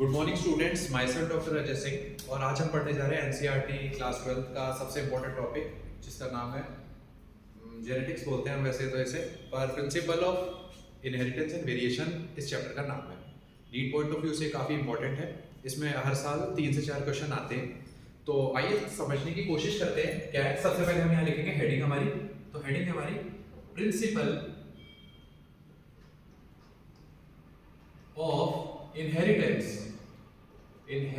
Good morning students, my self doctor Ajay Singh और आज हम पढ़ने जा रहे हैं एनसीईआरटी क्लास 12 का सबसे इम्पोर्टेंट टॉपिक जिसका नाम है जेनेटिक्स बोलते हैं हम वैसे तो इसे, पर principle of inheritance and variation इस चैप्टर का नाम है। नीट पॉइंट ऑफ व्यू से काफ़ी इंपॉर्टेंट है। इसमें हर साल 3 से 4 क्वेश्चन आते हैं, तो आइए समझने की कोशिश करते हैं क्या है। सबसे पहले हम यहाँ लिखेंगे हेडिंग हमारी, तो हेडिंग हमारी principle of inheritance and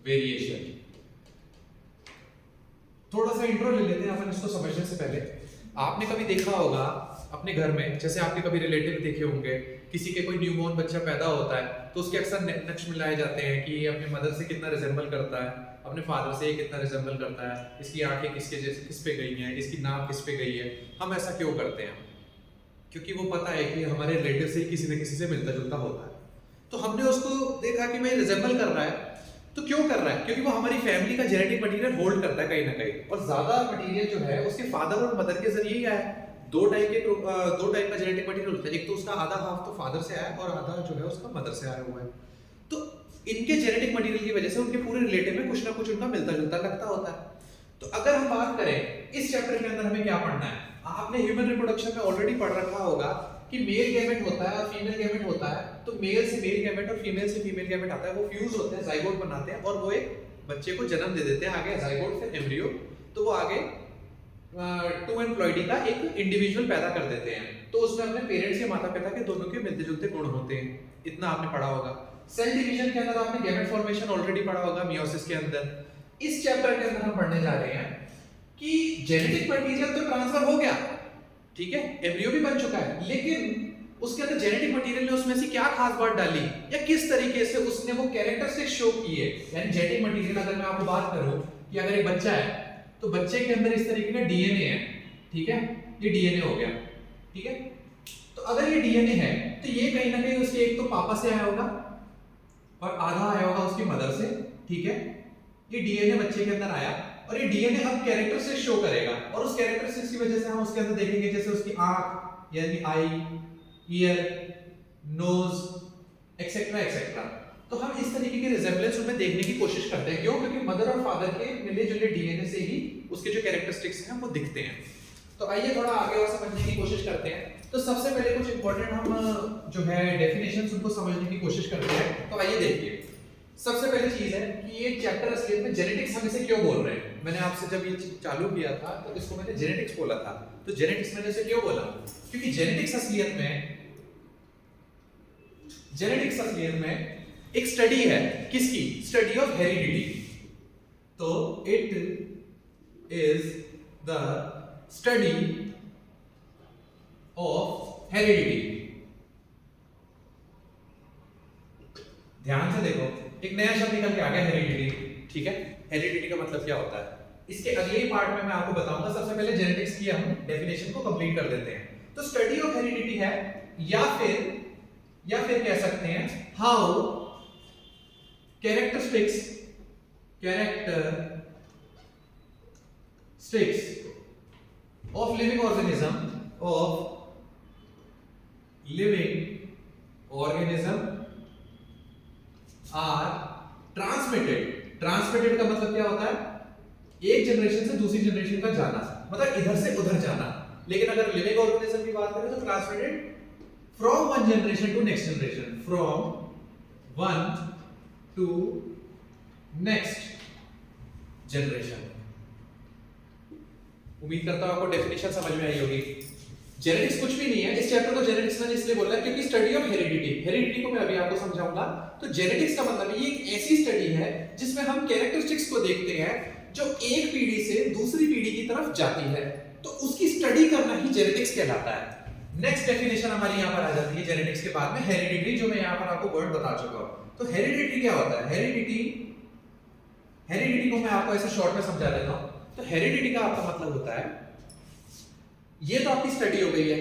variation. थोड़ा सा इंट्रो ले लेते हैं अपन इसको समझने से पहले। आपने कभी देखा होगा अपने घर में, जैसे आपके कभी रिलेटिव देखे होंगे, किसी के कोई न्यूबॉर्न बच्चा पैदा होता है तो उसके अक्सर नक्श मिलाए जाते हैं कि ये अपने मदर से कितना रिजेंबल करता है, अपने फादर से ये कितना रिजेंबल करता है, इसकी आंखें किसके जैसे किस पे गई हैं, इसकी नाक किस पे गई है। हम ऐसा क्यों करते हैं? क्योंकि वो पता है कि हमारे रिलेटिव से किसी न किसी से मिलता जुलता होता है। तो हमने उसको देखा कि मैं रिजेंबल कर रहा है, तो क्यों कर रहा है? क्योंकि वो हमारी फैमिली का जेनेटिक मटेरियल होल्ड करता है कहीं ना कहीं, और ज्यादा मटेरियल जो है उसके फादर और मदर के जरिए ही आया है। दो टाइप का जेनेटिक मटेरियल होता है, एक तो उसका आधा हाफ तो फादर से आया और आधा जो है उसका मदर से आया हुआ है। तो इनके जेनेटिक मटेरियल की वजह से उनके पूरे रिलेटिव में कुछ ना कुछ उनका मिलता जुलता लगता होता है। तो अगर हम बात करें इस चैप्टर के अंदर हमें क्या पढ़ना है, आपने ह्यूमन रिप्रोडक्शन में ऑलरेडी पढ़ रखा होगा कि मेल गैमेट होता है और फीमेल गैमेट होता है। तो मेल से मेल गैमेट और फीमेल से फीमेल गैमेट आता है, वो फ्यूज होते हैं, जाइगोट बनाते हैं और वो एक बच्चे को जन्म दे देते हैं। आगे जाइगोट फिर एम्ब्रियो, तो वो आगे टू एम्प्लॉयडी का एक इंडिविजुअल पैदा कर देते हैं। तो उसमें अपने पेरेंट्स या माता पिता के दोनों के मिलते जुलते गुण होते हैं। इतना आपने पढ़ा होगा। सेल डिवीजन के अंदर आपने गैमेट फॉर्मेशन ऑलरेडी पढ़ा होगा मियोसिस के अंदर। इस चैप्टर के अंदर हम पढ़ने जा रहे हैं कि जेनेटिक मटेरियल तो ट्रांसफर हो गया, ठीक है, एम्ब्रियो भी बन चुका है, लेकिन उसके अंदर जेनेटिक मटेरियल ने उसमें से क्या खास बात डाली या किस तरीके से उसने वो कैरेक्टरिस्टिक्स शो किए। यानी जेनेटिक मटेरियल अगर मैं आपको बात करूं कि अगर एक बच्चा है तो बच्चे के अंदर इस तरीके का डीएनए है, ठीक है, ये डीएनए हो गया, ठीक है। तो अगर ये डीएनए है तो ये कहीं ना कहीं उसके एक तो पापा से आया होगा और आधा आया होगा उसकी मदर से, ठीक है। ये डीएनए बच्चे के अंदर आया और ये डीएनए अब कैरेक्टरिस्टिक्स शो करेगा, और उस कैरेक्टरिस्टिक्स की वजह से हम उसके अंदर देखेंगे जैसे उसकी आंख यानी आई, ईयर, नोज एक्सेट्रा एक्सेट्रा। तो हम इस तरीके के रिजेंबलेंस उनमें देखने की कोशिश करते हैं। क्यों? क्योंकि मदर और फादर के मिले जुले डीएनए से ही उसके जो कैरेक्टरिस्टिक्स हैं वो दिखते हैं। तो आइए थोड़ा आगे और समझने की कोशिश करते हैं। तो सबसे पहले कुछ इंपॉर्टेंट हम जो है डेफिनेशंस उनको समझने की कोशिश करते हैं। तो आइए देखिए, सबसे पहली चीज है कि ये चैप्टर असलियत में जेनेटिक्स हम इसे क्यों बोल रहे हैं। मैंने आपसे जब ये चालू किया था तो इसको मैंने जेनेटिक्स बोला था। तो जेनेटिक्स मैंने इसे क्यों बोला? क्योंकि जेनेटिक्स असलियत में एक स्टडी है। किसकी? Study of heredity. तो it is the study of heredity. ध्यान से देखो, एक नया शब्द निकल के आ गया, हेरिडिटी, ठीक है। हेरिडिटी का मतलब क्या होता है इसके अगले ही पार्ट में मैं आपको बताऊंगा। सबसे पहले जेनेटिक्स की हम डेफिनेशन को कंप्लीट कर देते हैं। तो स्टडी ऑफ हेरिडिटी है, या फिर कह सकते हैं how characteristics of living organism are transmitted का मतलब क्या होता है? एक जनरेशन से दूसरी जनरेशन का जाना, मतलब इधर से उधर जाना। लेकिन अगर लिविंग ऑर्गेनिज्म की बात करें तो transmitted from one generation to next generation, from one to next generation. उम्मीद करता हूं आपको डेफिनेशन समझ में आई होगी। जेनेटिक्स कुछ भी नहीं है। इस चैप्टर को जेनेटिक्स मैंने इसलिए बोला है क्योंकि स्टडी ऑफ हेरिडिटी को मैं अभी आपको समझाऊंगा। तो जेनेटिक्स का मतलब ये एक ऐसी स्टडी है जिसमें हम कैरेक्टरिस्टिक्स को देखते हैं जो एक पीढ़ी से दूसरी पीढ़ी की तरफ जाती है, तो उसकी स्टडी करना ही जेनेटिक्स कहलाता है। नेक्स्ट डेफिनेशन हमारी यहाँ पर आ जाती है जेनेटिक्स के बाद में, हेरिडिटी, जो मैं यहाँ पर आपको वर्ड बता चुका हूँ। तो हेरिडिटी क्या होता है? हेरिडिटी को मैं आपको ऐसे शॉर्ट में समझा देता हूँ। तो हेरिडिटी का आपका मतलब होता है, ये तो आपकी स्टडी हो गई है,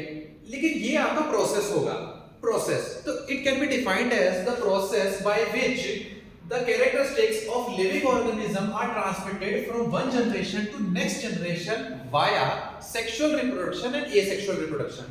लेकिन ये आपका प्रोसेस होगा। प्रोसेस, तो it can be defined as the process by which the characteristics of living organism are transmitted from one generation to next generation via sexual reproduction and asexual reproduction.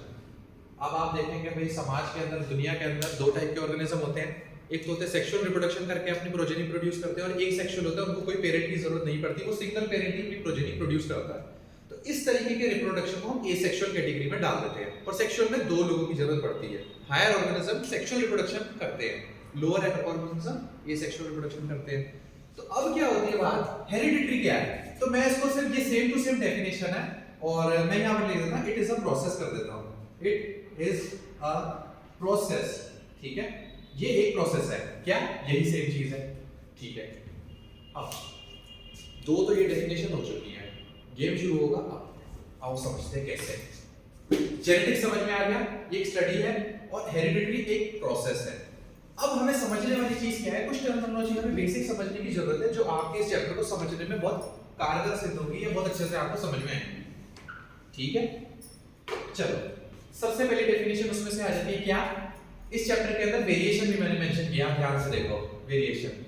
अब आप देखेंगे भाई समाज के अंदर, दुनिया के अंदर दो टाइप के ऑर्गेनिज्म होते हैं। एक तो होते हैं सेक्सुअल रिप्रोडक्शन करके अपनी प्रोजेनी प्रोड्यूस करते हैं, और एक सेक्सुअल होता है उनको कोई पेरेंट की जरूरत नहीं पड़ती, वो सिंगल पेरेंट ही अपनी प्रोजेनी प्रोड्यूस करता है। तो इस तरीके के रिप्रोडक्शन को हम एसेक्सुअल कैटेगरी में डाल देते हैं। और सेक्सुअल में दो लोगों की जरूरत पड़ती है। हायर ऑर्गेनिज्म सेक्सुअल रिप्रोडक्शन करते हैं, लोअर ऑर्गेनिज्म एसेक्सुअल रिप्रोडक्शन करते हैं। तो अब क्या होती है बात, हेरिडिटरी क्या है? तो मैं इसको सिर्फ ये सेम टू सेम डेफिनेशन है और मैं यहां पर लिख देता हूं, इट इज अ प्रोसेस कर देता हूं। इट इज अ प्रोसेस, ठीक है, ये एक प्रोसेस है। क्या? यही सेम चीज है, ठीक है। अब दो तो ये डेफिनेशन हो चुकी है, गेम शुरू होगा। अब आओ समझते हैं कैसे। जेनेटिक्स समझ में आ गया, ये एक स्टडी है, और हेरिडिटरी एक प्रोसेस है। अब हमें समझने वाली चीज क्या है, कुछ टर्मिनोलॉजी हमें बेसिक समझने की जरूरत है, जो आपके इस चैप्टर को समझने में बहुत कारगर सिद्ध होगी, या बहुत अच्छे से आपको समझ में आएगी, ठीक है। चलो, सबसे पहले डेफिनेशन उसमें से आ जाती है क्या, इस चैप्टर के अंदर वेरिएशन भी मैंने मेंशन किया, ध्यान से देखो, वेरिएशन,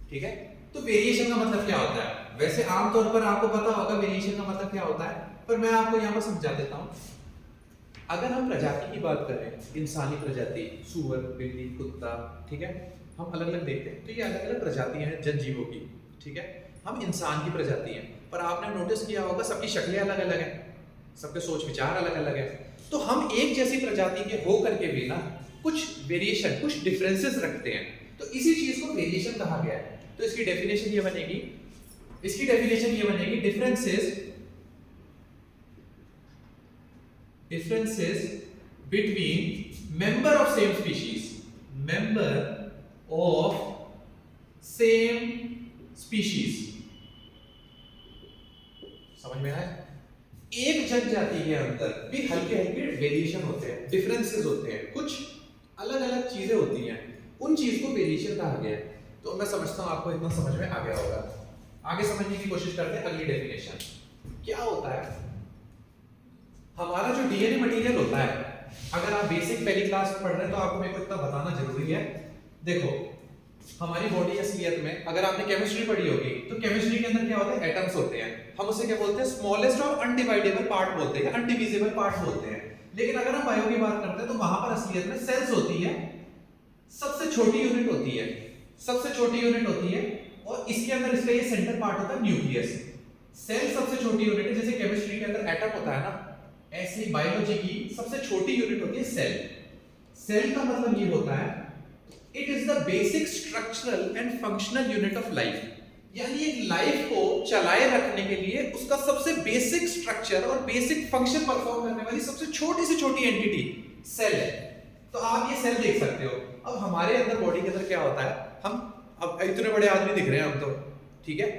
ठीक है। तो वेरिएशन का मतलब क्या होता है? वैसे आमतौर पर आपको पता होगा वेरिएशन का मतलब क्या होता है, पर मैं आपको यहाँ पर समझा देता हूँ। अगर हम प्रजाति की बात करें, इंसानी प्रजाति, सूअर, बिल्ली, कुत्ता, ठीक है, हम अलग अलग देखते हैं, तो ये अलग अलग प्रजातियां हैं जनजीवों की, ठीक है। हम इंसान की प्रजाति हैं, पर आपने नोटिस किया होगा सबकी शक्लें अलग अलग हैं, सबके सोच विचार अलग अलग है। तो हम एक जैसी प्रजाति के हो करके भी ना कुछ वेरिएशन, कुछ डिफरेंसेस रखते हैं, तो इसी चीज को वेरिएशन कहा गया है। तो इसकी डेफिनेशन ये बनेगी, differences between member of same species, समझ में आया? एक जनजाति के अंदर भी हल्के हल्के वेरिएशन होते हैं, डिफरेंसेस होते हैं, कुछ अलग अलग चीजें होती हैं, उन चीज को वेरिएशन कहा गया है। तो मैं समझता हूं आपको इतना समझ में आ गया होगा। आगे समझने की कोशिश करते हैं। अगली डेफिनेशन क्या होता है, हमारा जो डीएनए मटेरियल होता है, अगर आप बेसिक पहली क्लास में पढ़ रहे हैं तो आपको मेरे को इतना बताना जरूरी है। देखो, हमारी बॉडी असलियत में, अगर आपने केमिस्ट्री पढ़ी होगी, तो केमिस्ट्री के अंदर क्या होता है, एटम्स होते हैं। हम उसे क्या बोलते हैं, स्मॉलेस्ट और अनडिवाइडेबल पार्ट बोलते हैं, अनडिविजिबल पार्ट बोलते हैं। लेकिन अगर हम बायो की बात करते हैं तो वहां पर असलियत में सेल्स होती है, सबसे छोटी यूनिट होती है, और इसके अंदर इसका ये सेंटर पार्ट होता है न्यूक्लियस। सेल सबसे छोटी यूनिट है, जैसे केमिस्ट्री के अंदर एटम होता है ना, ऐसे ही बायोलॉजी की सबसे छोटी यूनिट होती है सेल। सेल का मतलब ये होता है, it is the basic structural and functional unit of life, यानी एक लाइफ को चलाए रखने के लिए उसका सबसे बेसिक स्ट्रक्चर और बेसिक फंक्शन परफॉर्म करने वाली सबसे छोटी से छोटी एंटिटी सेल है। तो आप ये सेल देख सकते हो। अब हमारे अंदर बॉडी के अंदर क्या होता है, हम अब इतने बड़े आदमी दिख रहे हैं हम तो, ठीक है।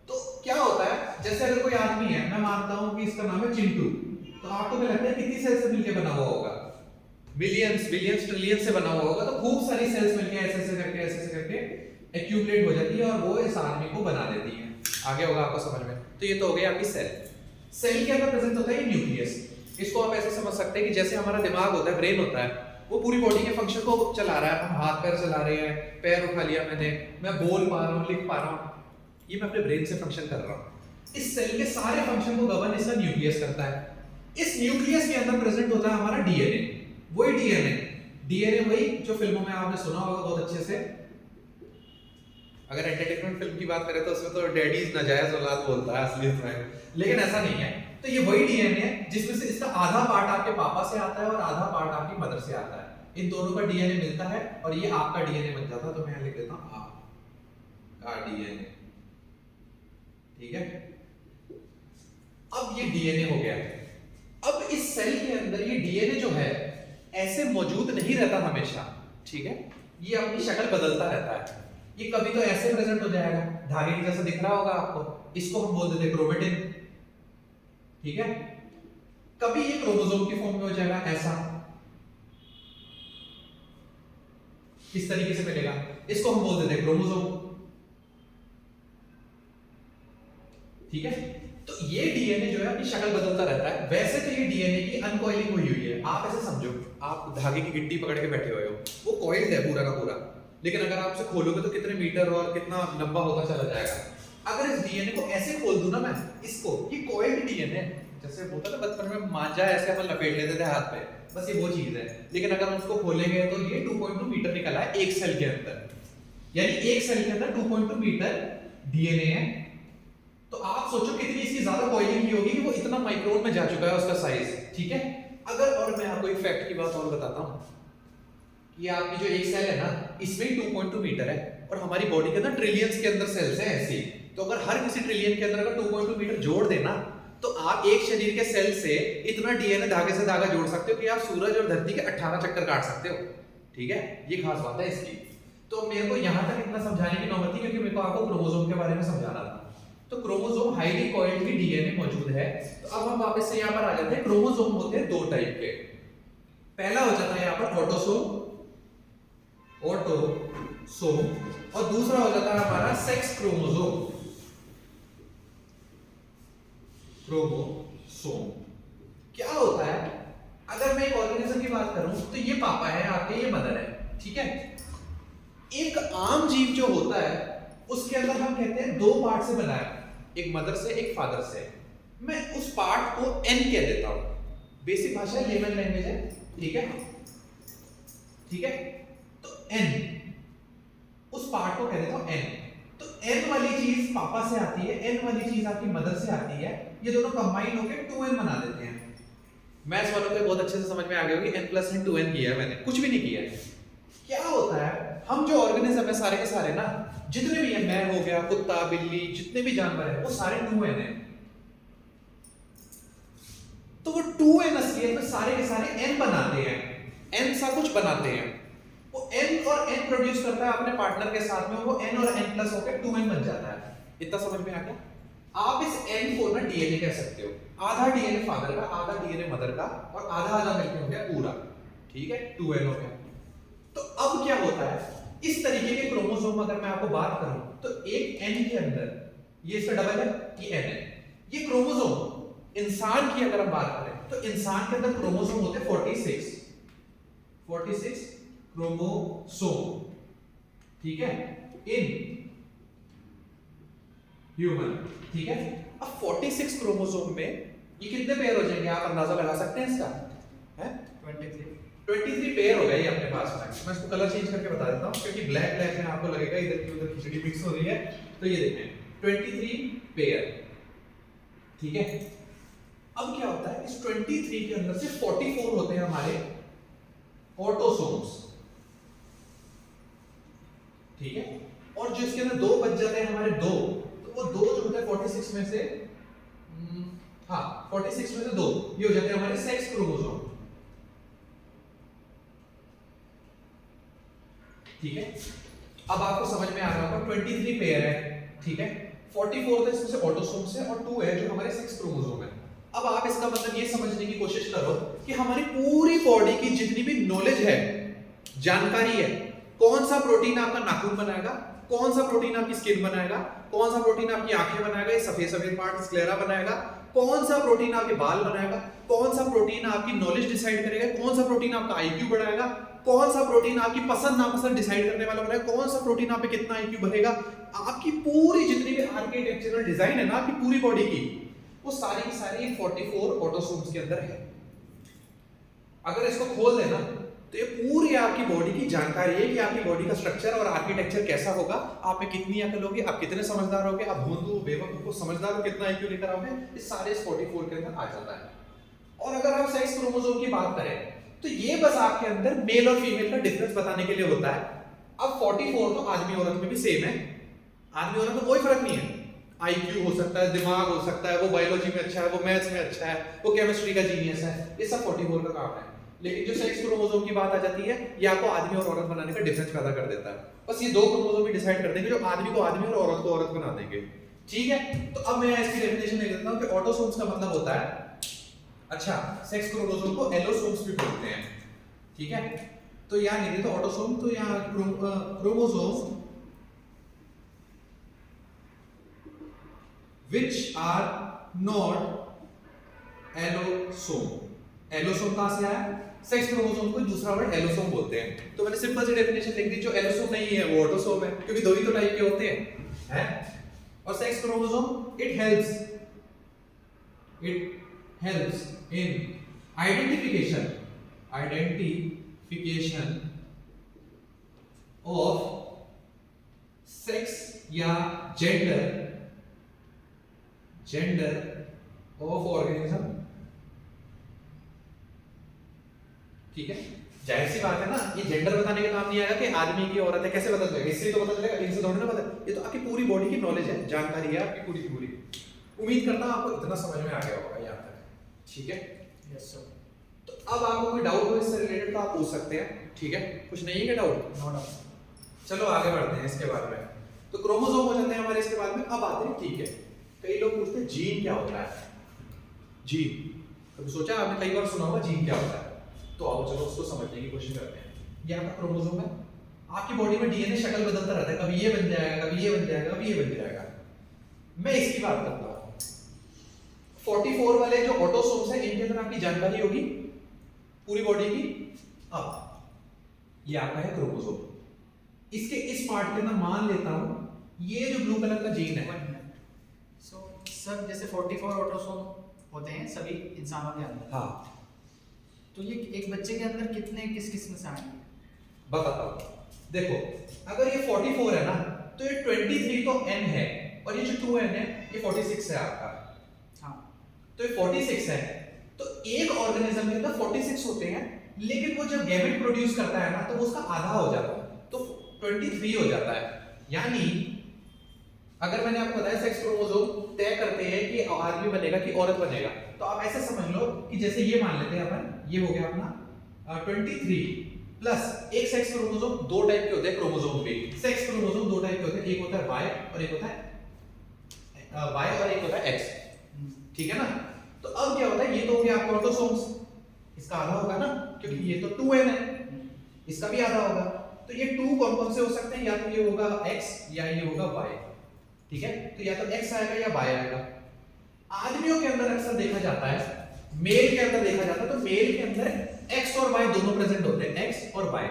तो क्या होता है, जैसे अगर कोई आदमी है, मैं मानता हूं कि इसका नाम है चिंटू, तो आपको क्या लगता है कितनी सेल से मिलकर बना हुआ होगा? मिलियंस, बिलियंस, ट्रिलियंस से बना हुआ होगा। तो खूब सारी सेल्स मिलकर ऐसे करके एक्यूमुलेट हो जाती है और वो इस आदमी को बना देती है। आगे होगा आपको समझ में। तो ये तो हो गई आपकी सेल। सेल के अंदर प्रेजेंट होता है न्यूक्लियस। इसको आप ऐसे समझ सकते हैं कि जैसे हमारा दिमाग होता है, ब्रेन होता है, वो पूरी बॉडी के फंक्शन को चला रहा है। हम हाथ पैर चला रहे हैं, पैर उठा लिया मैंने, मैं बोल पा रहा हूँ, लिख पा रहा हूँ, ये मैं अपने ब्रेन से फंक्शन कर रहा हूँ। इस सेल के सारे फंक्शन को गवर्न इसका न्यूक्लियस करता है। इस न्यूक्लियस के अंदर प्रेजेंट होता है हमारा डीएनए। वही डीएनए वही जो फिल्मों में आपने सुना होगा बहुत अच्छे से। अगर एंटरटेनमेंट फिल्म की बात करें तो उसमें तो डैडीज नाजायज औलाद बोलता है असलियत में, लेकिन ऐसा नहीं है। तो ये वही डीएनए है जिसमें से इसका आधा पार्ट आपके पापा से आता है और आधा पार्ट आपकी मदर से आता है। इन दोनों का डीएनए मिलता है और ये आपका डीएनए बन जाता है। तो मैं यहां लिख देता हूं आपका डीएनए, ठीक है। अब ये डीएनए हो गया। अब इस सेल के अंदर ये डीएनए जो है ऐसे मौजूद नहीं रहता हमेशा, ठीक है। ये अपनी शक्ल बदलता रहता है। ये कभी तो ऐसे प्रेजेंट हो जाएगा, धागे की जैसा दिख रहा होगा आपको, इसको हम बोल देते हैं क्रोमेटिन, ठीक है। कभी ये क्रोमोसोम की फॉर्म में हो जाएगा, ऐसा इस तरीके से मिलेगा, इसको हम बोल देते हैं क्रोमोसोम, ठीक है। तो ये डीएनए जो है अपनी शक्ल बदलता रहता है। वैसे तो ये डीएनए की अनकॉइलिंग हुई हुई है। आप ऐसे समझो, आप धागे की गिट्टी पकड़ के बैठे हुए हो, वो कॉइल्ड है पूरा का पूरा, लेकिन अगर आप उसे खोलोगे तो कितने मीटर और कितना लंबा होता चला जाएगा। अगर इस डीएनए को ऐसे खोल दूं ना मैं, इसको, ये कॉइल्ड डीएनए, जैसे होता ना बचपन में मांझा ऐसे अपन लपेट लेते थे हाथ पे, बस ये वो चीज है। लेकिन अगर हम उसको खोलेंगे तो ये 2.2 मीटर निकला है एक सेल के अंदर, यानी एक सेल के अंदर 2.2 मीटर डीएनए है। तो आप सोचो कितनी इसकी ज्यादा कॉइलिंग की होगी कि वो इतना माइक्रोन में जा चुका है उसका साइज, ठीक है। अगर और मैं आपको एक फैक्ट की बात और बताता हूं, ये आपकी जो एक सेल है ना, इसमें 2.2 मीटर है और हमारी बॉडी के अंदर ट्रिलियंस के अंदर सेल्स हैं ऐसी। तो अगर हर किसी ट्रिलियन के अंदर अगर 2.2 मीटर जोड़ देना तो आप एक शरीर के सेल से इतना डीएनए धागे से धागा जोड़ सकते हो कि आप सूरज और धरती के 18 चक्कर काट सकते हो, ठीक है। ये खास बात है इसकी। तो मेरे को यहां तक इतना समझाने की नौबत थी क्योंकि मेरे को आपको क्रोमोसोम के बारे में समझाना था। तो क्रोमोसोम हाईली कॉइल्ड भी डीएनए मौजूद है। तो अब हम वापस से यहां पर आ जाते हैं। क्रोमोसोम होते हैं दो टाइप के। पहला हो जाता है यहां पर ऑटोसोम और दूसरा हो जाता है हमारा सेक्स क्रोमोसोम। क्या होता है, अगर मैं एक ऑर्गेनिज्म की बात करूं तो ये पापा है आपके, ये मदर है, ठीक है। एक आम जीव जो होता है उसके अंदर हम कहते हैं दो पार्ट से बना है, एक मदर से एक फादर से। मैं उस पार्ट को एन कह देता हूं, बेसिक भाषा लेमन लैंग्वेज है, ठीक है, ठीक है। तो एन, उस पार्ट को कह देता हूं एन। तो एन वाली चीज पापा से आती है, एन वाली चीज आपकी मदर से आती है, ये दोनों कंबाइन होकर 2n बना देते हैं। मैथ्स वालों को बहुत अच्छे से समझ में आ गया होगी, n प्लस n 2n किया है मैंने, कुछ भी नहीं किया है। क्या होता है, हम जो ऑर्गेनिज्म है सारे के सारे ना, जितने भी है, मैं हो गया, कुत्ता, बिल्ली, जितने भी जानवर है वो सारे 2n है। तो वो 2n असलियत में सारे के सारे n बनाते हैं, n सा कुछ बनाते हैं। वो n और n प्रोड्यूस करता है अपने पार्टनर के साथ में, वो n और n प्लस होकर 2n बन जाता है। इतना समझ में आ गया। आप इस n को ना डीएनए कह सकते हो, आधा डीएनए फादर का, आधा डीएनए मदर का, और आधा आधा मिलके हो गया पूरा, ठीक है, 2n हो गया। तो अब क्या होता है, इस तरीके के क्रोमोसोम अगर मैं आपको बात करूं तो एक n के अंदर, ये इसका डबल है, ये n है, ये क्रोमोसोम। इंसान की अगर हम बात करें तो इंसान के अंदर क्रोमोसोम होते हैं 46 क्रोमोसोम, ठीक है, इन ह्यूमन, ठीक है। अब 46 क्रोमोसोम में ये कितने पेयर हो जाएंगे, आप अंदाजा लगा सकते हैं इसका, है 23 पेयर हो गए ये अपने पास में। मैं इसको कलर चेंज करके बता देता हूं क्योंकि ब्लैक ब्लैक में आपको लगेगा इधर की उधर खिचड़ी मिक्स हो रही है। तो ये देखें 23 पेयर, ठीक है। अब क्या होता है, इस 23 के अंदर से 44 होते हैं हमारे ऑटोसोम्स, ठीक है। और जो इसके अंदर दो बच जाते हैं हमारे, दो, तो वो दो जो होते हैं 46 में से, हाँ 46 में से दो ये हो जाते हैं हमारे सेक्स क्रोमोसोम, ठीक है। अब आपको समझ में आ रहा होगा 23 पेयर है, ठीक है, 44 तो इसमें से ऑटोसोम्स है और 2 है जो हमारे सेक्स क्रोमोसोम है। अब आप इसका मतलब ये समझने की कोशिश करो कि हमारी पूरी बॉडी की जितनी भी नॉलेज है, जानकारी है, कौन सा प्रोटीन आपका नाखून बनाएगा, कौन सा प्रोटीन आपकी स्किन बनाएगा, कौन सा प्रोटीन आपकी आंखें बनाएगा, ये सफेद सफेद पार्ट स्क्लेरा बनाएगा, कौन सा प्रोटीन आपके बाल बनाएगा, कौन सा प्रोटीन आपकी नॉलेज डिसाइड करेगा, कौन सा प्रोटीन आपका आईक्यू बढ़ाएगा, कौन सा प्रोटीन आपकी पसंद नापसंद डिसाइड करने वाला बनाएगा, कौन सा प्रोटीन आप पे कितना आईक्यू बढ़ेगा। आपकी पूरी जितनी भी आर्किटेक्चरल डिजाइन है ना आपकी पूरी बॉडी की, वो सारी की सारी 44 ऑटोसोम्स के अंदर है। अगर इसको खोल देना तो ये पूरी आपकी बॉडी की जानकारी है कि आपकी बॉडी का स्ट्रक्चर और आर्किटेक्चर कैसा होगा, आप में कितनी अकल होगी, आप कितने समझदार होगे, आप भोंदू बेवकूफ को समझदार हो कितना आईक्यू लेकर आओगे, इस सारे 44 के अंदर आ जाता है। और अगर आप सेक्स क्रोमोसोम की बात करें तो ये बस आपके अंदर मेल और फीमेल का डिफरेंस बताने के लिए होता है। अब 44 तो आदमी औरत में भी सेम है, आदमी औरत में कोई फर्क नहीं है। आईक्यू हो सकता है, दिमाग हो सकता है, वो बायोलॉजी में अच्छा है, वो मैथ्स में अच्छा है, वो केमिस्ट्री का जीनियस है, ये सब 44 का काम है। लेकिन जो सेक्स क्रोमोसोम की बात आ जाती है, ये आपको आदमी और औरत बनाने का डिफरेंस पैदा कर देता है। बस ये दो क्रोमोसोम ही डिसाइड कर देंगे जो आदमी को आदमी और औरत को औरत बना देंगे, ठीक है। तो अब मैं इसकी डेफिनेशन लिख देता हूं कि ऑटोसोम्स का मतलब होता है, अच्छा, सेक्स क्रोमोसोम को एलोसोम्स भी बोलते हैं, ठीक है। तो यहां नहीं तो ऑटोसोम, तो यहां chromosome which are not allosome. Allosome कहां से आया, सेक्स क्रोमोसोम को दूसरा वर्ड एलोसोम बोलते हैं। तो मैंने सिंपल सी डेफिनेशन लिख दी, जो एलोसोम नहीं है वो ऑटोसोम है, क्योंकि दो ही तो टाइप के होते हैं, हैं? और sex chromosome it helps in identification of sex या gender of organism। ठीक है, जाहिर सी बात है ना, ये जेंडर बताने का काम नहीं आएगा कि आदमी की औरत है, कैसे पता चलेगा? इससे तो पता चलेगा, इनसे थोड़ी ना पता। ये तो आपकी पूरी बॉडी की नॉलेज है, जानकारी है आपकी पूरी की पूरी। उम्मीद करता हूं आपको इतना समझ में आ गया होगा यहाँ तक। ठीक है, यस सर। तो अब आपको कोई डाउट हो इससे रिलेटेड तो आप पूछ सकते हैं। ठीक है, कुछ नहीं है क्या डाउट? No doubt. चलो आगे बढ़ते हैं इसके बारे में। तो क्रोमोसोम हो जाते हैं हमारे इसके बाद में। अब आते हैं, ठीक है, कई लोग पूछते हैं जीन क्या होता है। जीन कभी सोचा आपने? कई बार सुना होगा जीन क्या होता है। तो आओ चलो उसको समझने की कोशिश करते हैं। ये आपका क्रोमोसोम है। आपकी बॉडी में डीएनए शक्ल बदलता रहता है, कभी ये बन जाएगा, कभी ये बन जाएगा, कभी ये बन जाएगा। मैं इसकी बात करता हूं। 44 वाले जो ऑटोसोम्स हैं, इनके अंदर आपकी जानकारी होगी पूरी बॉडी की। अब ये आपका है क्रोमोसोम। इसके इस पार्ट के अंदर मान लेता हूं ये जो ब्लू कलर का जीन है। सो सर जैसे 44 ऑटोसोम होते हैं सभी इंसानों के अंदर। हाँ, तो ये एक बच्चे के अंदर कितने किस किस्म से आएंगे? बताता हूं। देखो, अगर ये 44 है ना, तो ये 23 तो n है, और ये जो 2n है ये 46 है आपका। हाँ, तो ये 46 है। तो एक ऑर्गेनिज्म के अंदर 46 होते हैं, लेकिन वो जब गैमेट प्रोड्यूस करता है ना, तो वो उसका आधा हो जाता है, तो 23 हो जाता है। यानी अगर मैंने आपको बताया सेक्स क्रोमोसोम तय करते हैं कि आदमी बनेगा कि औरत बनेगा, तो आप ऐसे समझ लो कि जैसे ये मान लेते हैं अपन, ये हो गया अपना 23 प्लस एक सेक्स क्रोमोसोम। दो टाइप के होते हैं क्रोमोसोम भी। सेक्स क्रोमोसोम दो टाइप के होते हैं, एक होता है Y और एक होता है Y और एक होता है X। ठीक है ना? तो अब क्या होता है, ये तो हो गया आपका ऑटोसोम्स, इसका आधा होगा ना, क्योंकि ये तो 2n है, इसका भी आधा होगा। तो ये 2 कौन-कौन से हो सकते हैं? या तो ये होगा X या ये होगा Y। ठीक है, तो या तो X आएगा या Y आएगा। आदमियों के अंदर अक्सर देखा जाता है, मेल के अंदर देखा जाता है, तो मेल के अंदर X और Y दोनों प्रेजेंट होते हैं, X और Y।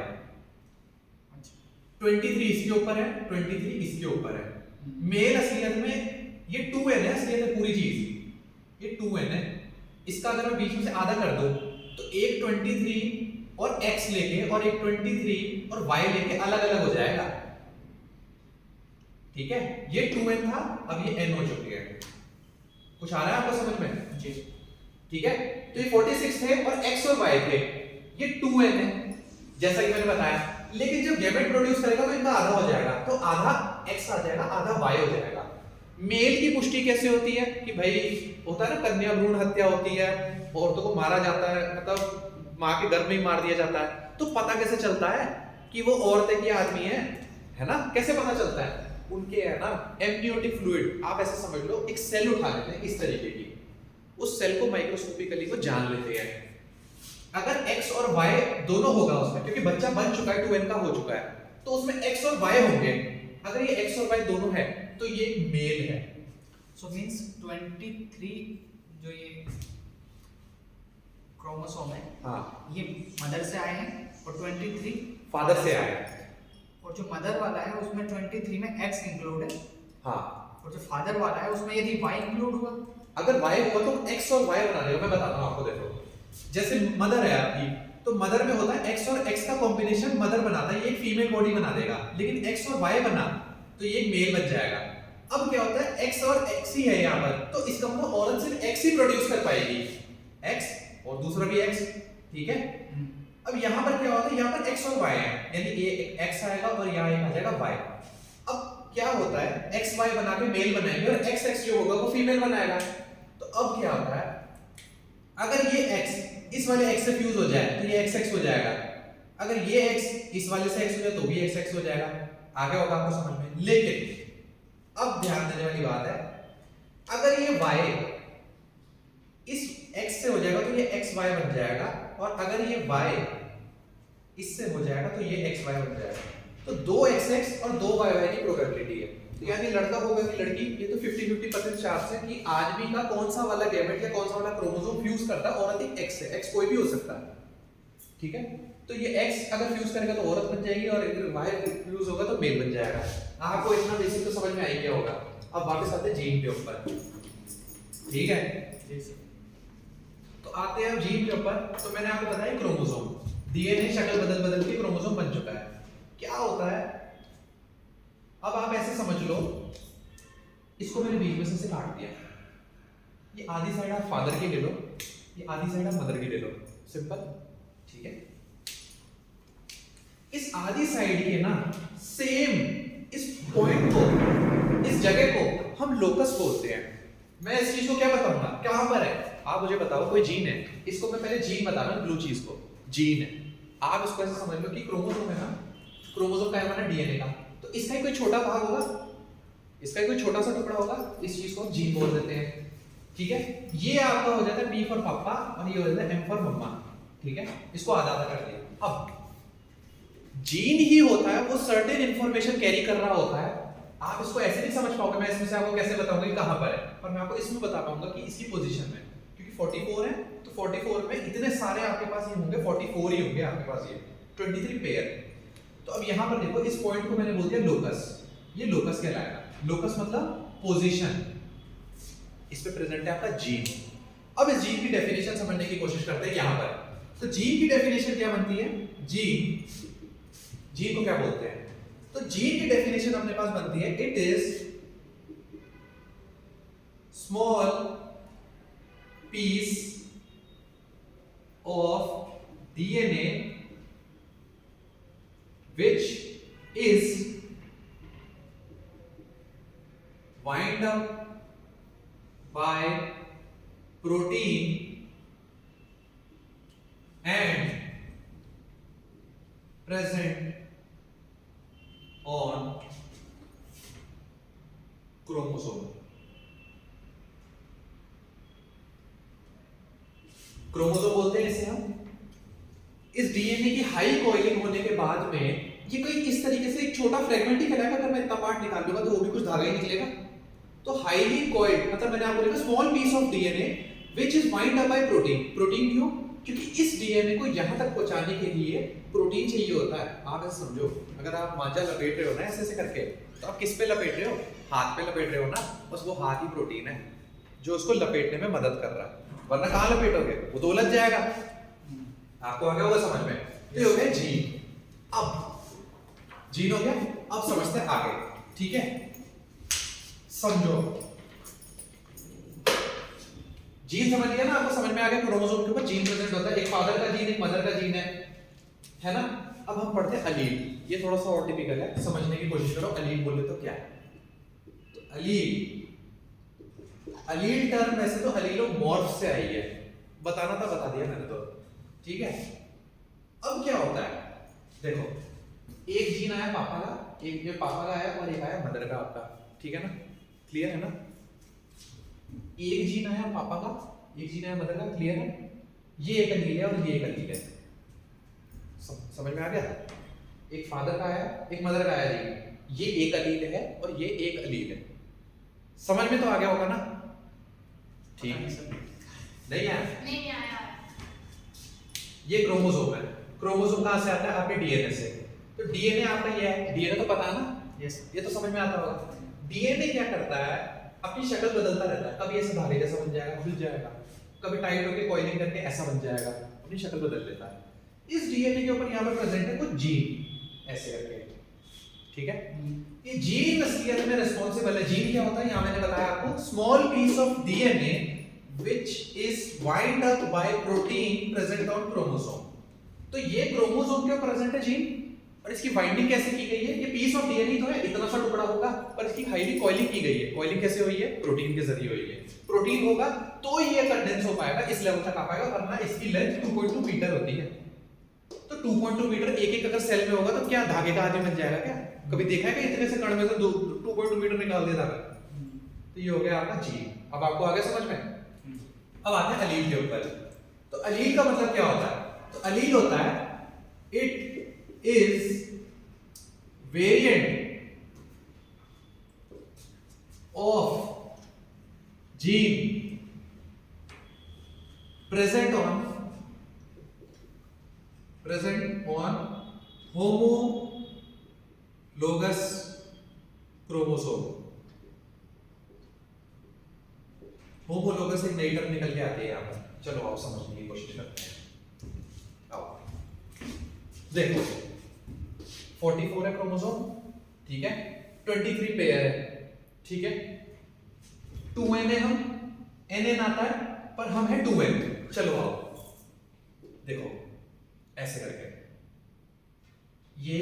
23 इसके ऊपर है, 23 इसके ऊपर है। मेल असलियत में ये 2n है, असलियत में पूरी चीज ये 2n है। इसका अगर मैं बीच में से आधा कर दूं, तो एक 23 और X लेके और एक 23 और Y लेके अलग अलग हो जाएगा। ठीक है, ये 2n था, अब ये n हो चुकी है। कुछ आ रहा है आपको समझ में? जी। ठीक है, तो ये 46 थे और X और Y थे, ये 2n है जैसा कि मैंने बताया। लेकिन जब गैमेट प्रोड्यूस करेगा तो इनका आधा हो जाएगा, तो आधा X आ जाएगा, आधा Y हो जाएगा। मेल की पुष्टि कैसे होती है कि भाई होता है ना, कन्या भ्रूण हत्या होती है, औरतों को मारा जाता है, मतलब माँ के गर्भ में ही मार दिया जाता है। तो पता कैसे चलता है कि वो औरत है कि आदमी है ना? कैसे पता चलता है? उनके है ना एम्नियोटिक फ्लूइड, आप ऐसे समझ लो एक सेल उठा लेते हैं इस तरीके की, उस सेल को माइक्रोस्कोपिकली वो जान लेते हैं। अगर X और Y दोनों होगा उसमें, क्योंकि बच्चा बन चुका है, 2n का हो चुका है, तो उसमें X और Y होंगे। अगर ये X और Y दोनों है तो ये मेल है। सो मींस 23 जो ये क्रोमोसोम है, हाँ, ये मदर से आए हैं, और 23 फादर से आया है। और जो मदर वाला है उसमें 23 में X इंक्लूड है। हाँ, और जो फादर वाला है उसमें यदि Y इंक्लूड हुआ, अगर Y हुआ तो X और Y बना देगा। मैं बताता हूँ आपको, देखो जैसे मदर है आपकी, तो मदर में होता है X और X का कॉम्बिनेशन मदर बनाता है, ये एक फीमेल बॉडी बना देगा। लेकिन X और Y बना तो ये एक मेल बन जाएगा। अब क्या होता है, X और X ही है यहाँ पर, तो इसका मतलब औरत सिर्फ X ही प्रोड्यूस कर पाएगी, X और दूसरा भी X। ठीक है, अब यहाँ पर क्या होता है, यहाँ पर X और Y है, यानी ये एक X आएगा और यहाँ एक आ जाएगा Y। अब क्या होता है, XY बना के मेल बनाएंगे और XX जो होगा वो फीमेल बनाएगा। तो अब क्या होता है, अगर ये X इस वाले X से फ्यूज हो जाए तो ये XX हो जाएगा। अगर ये X इस वाले से X हो जाए तो भी XX हो जाएगा। आगे होगा आपको समझ में। लेकिन अब ध्यान देने वाली बात है, अगर ये Y इस X से हो जाएगा तो ये XY बन जाएगा, और अगर ये Y इससे हो जाएगा तो ये XY बन जाएगा। तो 2 XX और 2 YY की प्रोबेबिलिटी है। तो यानी लड़का होगा कि लड़की, ये तो 50-50% चांस है कि आदमी का कौन सा वाला गैमेट या कौन सा वाला क्रोमोसोम फ्यूज करता है। औरत एक X है, X कोई भी हो सकता है। ठीक है, तो ये X अगर फ्यूज करेगा तो औरत बन जाएगी, और अगर Y फ्यूज होगा तो मेल बन जाएगा। आपको इतना बेसिक तो समझ में आ ही गया होगा। अब वापस आते हैं जीन के ऊपर। ठीक है, आते हैं जीन के ऊपर। तो मैंने आपको बताया क्रोमोसोम, डीएनए शक्ल बदल बदल के क्रोमोसोम बन चुका है। क्या होता है, अब आप ऐसे समझ लो, इसको मैंने बीच में से काट दिया, ये आधी साइड आप फादर की ले लो, ये आधी साइड आप मदर की ले लो, सिंपल, ठीक है। इस आधी साइड के ना सेम इस पॉइंट को, इस जगह को हम लोकस बोलते हैं। मैं इस चीज को क्या बताऊंगा, कहां पर है, आप मुझे बताओ। कोई जीन है, इसको मैं पहले जीन बता रहा हूं, ब्लू चीज को जीन है। आप इसको ऐसे समझ लो कि क्रोमोसोम है ना, क्रोमोसोम का है माना डीएनए का, तो इसका ही कोई छोटा भाग होगा, इसका ही कोई छोटा सा टुकड़ा होगा, इस चीज को हम जीन बोल देते हैं, ठीक है। ये आपका हो जाता है पी फॉर पापा और ये हो जाता है एम फॉर मम्मा, ठीक है। इसको आधा आधा कर दिया। अब जीन ही होता है, वो सर्टेन इंफॉर्मेशन कैरी कर रहा होता है। आप इसको ऐसे नहीं समझ पाओगे, मैं इसमें से आपको कैसे बताऊंगा कि कहां पर है, पर मैं आपको इसमें बता पाऊंगा कि इसकी पोजीशन में, क्योंकि 44 है तो 44 में इतने सारे आपके पास ये होंगे, 44 ही होंगे आपके पास, ये 23 पेयर। तो अब यहां पर देखो, इस पॉइंट को मैंने बोल दिया लोकस, ये लोकस कहलाएगा। लोकस मतलब पोजीशन, इस पे प्रेजेंट है आपका जीन। अब इस जीन की डेफिनेशन समझने की कोशिश करते हैं यहां पर। तो जीन की डेफिनेशन क्या बनती है, जीन को क्या बोलते हैं, तो जीन की डेफिनेशन अपने पास बनती है, it is small piece of DNA which is wind up by protein and present on chromosome. Chromosome बोलते हैं इसे हम। इस डीएनए की हाई कॉइलिंग होने के बाद में ये कोई इस तरीके से एक छोटा फ्रेगमेंट ही कहलाएगा। अगर मैं इतना पार्ट निकाल लूंगा तो वो भी कुछ धागा ही निकलेगा। तो हाईली कॉइल्ड मतलब मैंने आपको लिखा small piece of DNA which is bind up by protein. Protein क्यों? क्योंकि इस डीएनए को यहां तक पहुंचाने के लिए प्रोटीन चाहिए होता है। आप ऐसे समझो, अगर आप मांझा लपेट रहे हो ना ऐसे ऐसे करके, तो आप किस पे लपेट रहे हो? हाथ पे लपेट रहे हो ना, बस वो हाथ ही प्रोटीन है जो उसको लपेटने में मदद कर रहा है। वरना कहां लपेटोगे, वो तो उलझ जाएगा। आपको आ गया होगा समझ में? ये हो गया जीन। अब जीन हो गया, अब समझते हैं आगे, ठीक है। समझो, जीन समझ लिया ना, आपको समझ में आ गया। क्रोमोसोम के ऊपर जीन प्रेजेंट होता है, एक फादर का जीन, एक मदर का जीन है ना। अब हम पढ़ते हैं अलील। ये थोड़ा सा और टिपिकल है, समझने की कोशिश करो। अलील बोले तो क्या है? तो अलील टर्म वैसे तो अलीलोमॉर्फ से आई है, बताना था बता दिया मैंने तो, ठीक है। अब क्या होता है, देखो, एक जीन आया पापा का, एक जो पापा का आया और एक आया मदर का आपका, ठीक है ना, क्लियर है ना। एक जीन आया पापा का, एक जीन आया मदर का, क्लियर है। ये एक अलील है और ये एक अलील है, समझ में आ गया। एक फादर का आया, एक मदर का आया जीन, ये एक अलील है और ये एक अलील है। समझ में तो आ गया होगा ना? ठीक नहीं आया? नहीं आया। ये क्रोमोसोम है। क्रोमोसोम कहां से आता है? आपके डीएनए से। तो डीएनए आपका ये है, डीएनए तो पता है ना? यस, ये तो समझ में आता होगा। डीएनए क्या करता है, अपनी शक्ल बदलता रहता है। कभी ऐसे धागे जैसा बन जाएगा, खुल जाएगा, कभी टाइट होकर कॉइलिंग करके ऐसा बन जाएगा, अपनी शक्ल बदल लेता है। इस डीएनए के ऊपर यहाँ पर प्रेजेंट है कुछ जीन, ऐसे करके, ठीक है। ये जीन असलियत में रिस्पॉन्सिबल है। जीन क्या होता है, यहाँ मैंने बताया आपको, small piece of DNA which is wind up by protein present on chromosome। तो ये क्रोमोसोम के प्रेजेंट है जीन, और इसकी बाइंडिंग कैसे की गई है? ये पीस ऑफ डीएनए तो है, इतना सा टुकड़ा होगा, पर इसकी हाईली कॉइलिंग की गई है। कॉइलिंग कैसे हुई है? प्रोटीन के जरिए हुई है। प्रोटीन होगा तो ये कंडेंस हो पाएगा, इस लेवल तक आ पाएगा, वरना इसकी लेंथ 2.2 मीटर होती है। तो 2.2 मीटर एक अगर सेल में होगा तो क्या धागे का आदमी बन जाएगा क्या? कभी देखा है कि इतने से कण में से 2.2 मीटर निकाल दिया धागा? तो ये हो गया आपका जीन। अब आपको आ गया समझ में? अब आते हैं अलील के ऊपर। तो अलील का मतलब क्या होता है? तो अलील होता है, it is variant of gene present on homologous chromosome. Homologous एक नई टर्म निकल के आती है यहाँ पर, चलो आओ समझने की कोशिश करते हैं। आओ देखो 44 है क्रोमोसोम, ठीक है, 23 पेयर है, ठीक है, 2n है, हम nn आता है पर हम है 2n। चलो आओ देखो ऐसे करके ये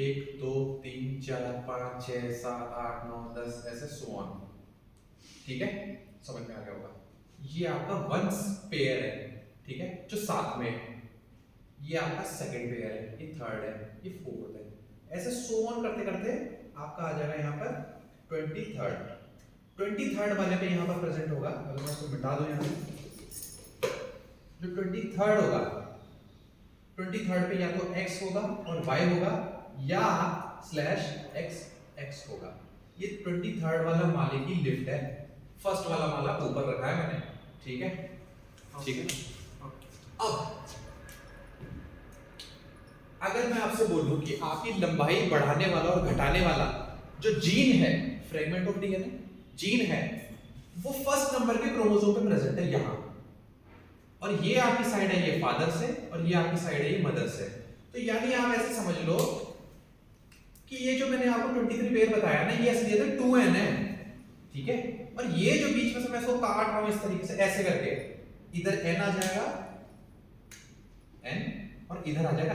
1 2 3 4 5 6 7 8 9 10 ऐसे सो ऑन, ठीक है, समझ में आ गया होगा। ये आपका वंस पेयर है, ठीक है, जो साथ में है, ये आपका सेकंड पेयर है, ये थर्ड है, ये फोर्थ है, ऐसे सो ऑन करते करते आपका आ जाएगा यहाँ पर 23rd वाले पे यहाँ पर प्रेजेंट होगा। अगर मैं इसको मिटा दूं यहाँ से, जो 23rd होगा, 23rd पे या तो x होगा और y होगा या /x होगा। ये 23rd वाला माले की लिफ्ट है, फर्स्ट वाला माला ऊपर रखा है मैंने, ठीक है, ठीक है। अब अगर मैं आपसे बोलूं कि आपकी लंबाई बढ़ाने वाला और घटाने वाला जो जीन है, फ्रेगमेंट ऑफ डीएनए जीन है, वो फर्स्ट नंबर के क्रोमोसोम पे प्रेजेंट है यहां, और ये आपकी साइड है ये फादर से, और ये आपकी साइड है ये मदर से। तो यानी आप ऐसे समझ लो कि ये जो मैंने आपको 23 पेयर बताया ना, ये असलियत 2n है, ठीक है, और ये जो बीच में से मैं इसको काट रहा हूं इस तरीके से ऐसे करके, इधर n आ जाएगा n और इधर आ जाएगा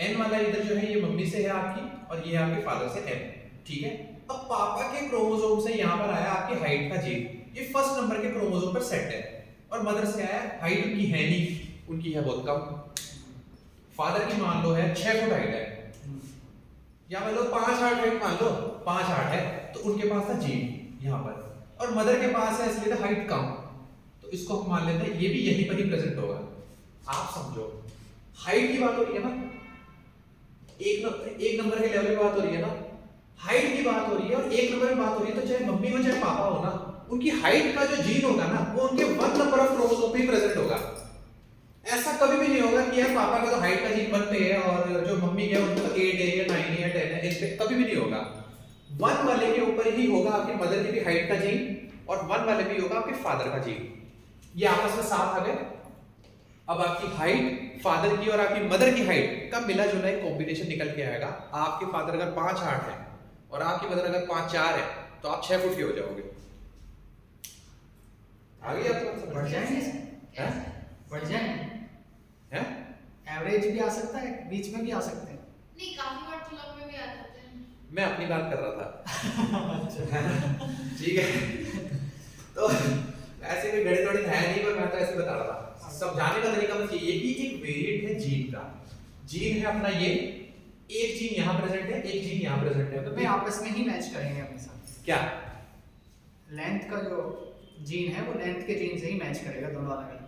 n वाला इधर जो है ये मम्मी से है आपकी, और ये आपके फादर से n, ठीक है। अब पापा के क्रोमोसोम से यहां पर आया आपकी हाइट का जीन, ये फर्स्ट नंबर के क्रोमोसोम पर सेट है, और मदर से आया हाइट उनकी है नहीं, उनकी है बहुत कम। फादर की मान लो है 6 फुट हाइट है, या मान लो 5 8 हाइट मान लो 5 8 है, तो उनके पास था जीन यहाँ पर, और मदर के पास है इसलिए हाइट कम, तो इसको हम मान लेते हैं ये भी यहीं पर ही प्रेजेंट होगा। आप समझो हाइट की बात हो रही है ना, एक नंबर के लेवल पे बात हो रही है ना, हाइट की बात हो रही है और एक नंबर पे बात हो रही है, तो चाहे मम्मी हो चाहे पापा हो ना, उनकी हाइट का जो जीन होगा ना वो उनके 1 नंबर ऑफ क्रोमोसोम पे ही प्रेजेंट होगा। ऐसा कभी भी नहीं होगा कि यार पापा का तो हाइट का जीन 1 पे है और जो मम्मी के उनका 8 है या 9 है या 10 है, इस पे कभी भी नहीं होगा। 1 वाले के ऊपर ही होगा आपकी मदर की भी हाइट का जीन, और 1 वाले पे होगा आपके फादर का जीन, ये आपस में साथ आ गए। अब आपकी हाइट फादर की और आपकी मदर की हाइट का मिला जुला एक कॉम्बिनेशन निकल के आएगा। आपके फादर अगर 5 8 है और आपकी मदर अगर 5 4 है, तो आप 6 फुट के हो जाओगे। आगे आप बढ़ जाएंगे, हैं बढ़ जाएंगे, हैं एवरेज भी आ सकता है, बीच में भी आ सकते हैं। नहीं, काफी बार तो लंबे भी आ जाते हैं। मैं अपनी बात कर रहा था ठीक है, तो ऐसे कोई गणित वणित है नहीं, पर मैं तो ऐसे बता रहा था। समझाने का तरीका बस ये कि एक वेरिएंट है जीन का, जीन है अपना ये, एक जीन यहाँ प्रेजेंट है, एक जीन यहाँ प्रेजेंट है, तो वे आपस में ही मैच करेंगे अपने साथ। क्या लेंथ का जो जीन है वो लेंथ के जीन से ही मैच करेगा, दोनों अलग अलग।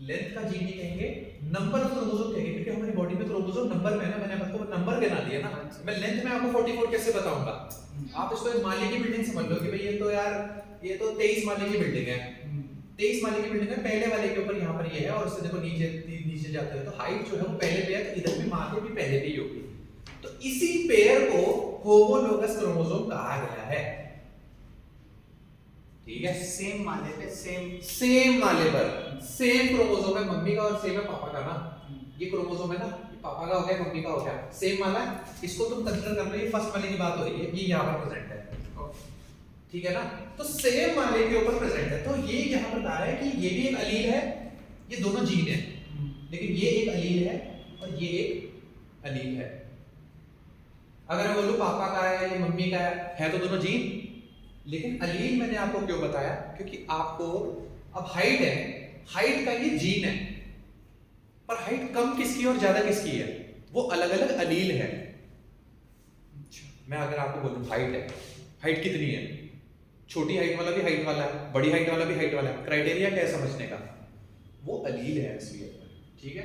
लेंथ का जीन नहीं कहेंगे, नंबर ऑफ क्रोमोसोम कहेंगे, क्योंकि हमारी बॉडी में क्रोमोसोम नंबर में है ना, मैंने आपको नंबर गिना दिया ना, मैं लेंथ में आपको 44 कैसे बताऊंगा। आप इसको एक माले की बिल्डिंग समझ लो कि भाई ये तो यार ये तो 23 माले की बिल्डिंग है, 23 माले की बिल्डिंग है, पहले वाले के ऊपर यहाँ पर ये है, और उससे देखो नीचे जाते हैं तो हाइट जो है वो पहले पे है, तो इधर भी माले भी पहले पे ही होगी। तो इसी पेयर को होमोलोगस क्रोमोसोम कहा गया है, ठीक है। सेम माले पे सेम माले पर सेम क्रोमोसोम है मम्मी का और सेम है पापा का ना, ये क्रोमोसोम है ना, पापा का हो गया मम्मी का हो गया, सेम वाला है, इसको तुम कंसीडर कर लो, ये फर्स्ट वाले की बात हो रही है, ये यहाँ पर प्रेजेंट है, ठीक है ना। तो सेम वाले के ऊपर प्रेजेंट है, तो ये यहाँ पर बता रहा है कि ये भी एक अलील है, ये दोनों जीन है, लेकिन ये एक अलील है और ये एक अलील है। अगर मैं बोलूं पापा का है या मम्मी का है तो दोनों जीन, लेकिन अलील मैंने आपको क्यों बताया, क्योंकि आपको अब हाइट है, हाइट का ये जीन है, पर हाइट कम किसकी और ज्यादा किसकी है, वो अलग अलग अलील है। मैं अगर आपको बोलूं हाइट है, हाइट कितनी है, छोटी हाइट वाला भी हाइट वाला है, बड़ी हाइट वाला भी हाइट वाला है, क्राइटेरिया क्या है समझने का, वो अलील है असलियत में, ठीक है।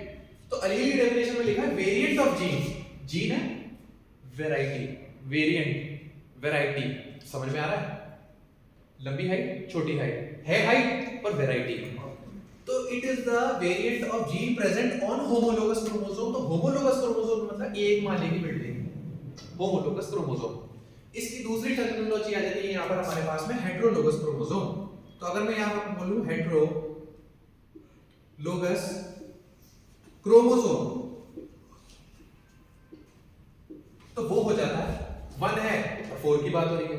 तो अलील की डेफिनेशन में लिखा है वेरिएंट ऑफ जीन, जीन है वैरायटी, वेरिएंट वैरायटी, समझ में आ रहा है, लंबी हाइट छोटी हाइट है, हाइट पर वैरायटी। तो it is the variant of gene present on homologous chromosome. तो होमोलोगस क्रोमोसोम मतलब एक माले की बिल्डिंग, होमोलोगस क्रोमोसोम। इसकी दूसरी टर्मिनोलॉजी आ जाती है यहाँ पर हमारे पास में हेटेरोलोगस क्रोमोसोम। तो अगर मैं यहाँ पर बोलूं हेटेरो लोगस क्रोमोसोम, तो वो हो जाता है 1 है तो 4 की बात हो रही है,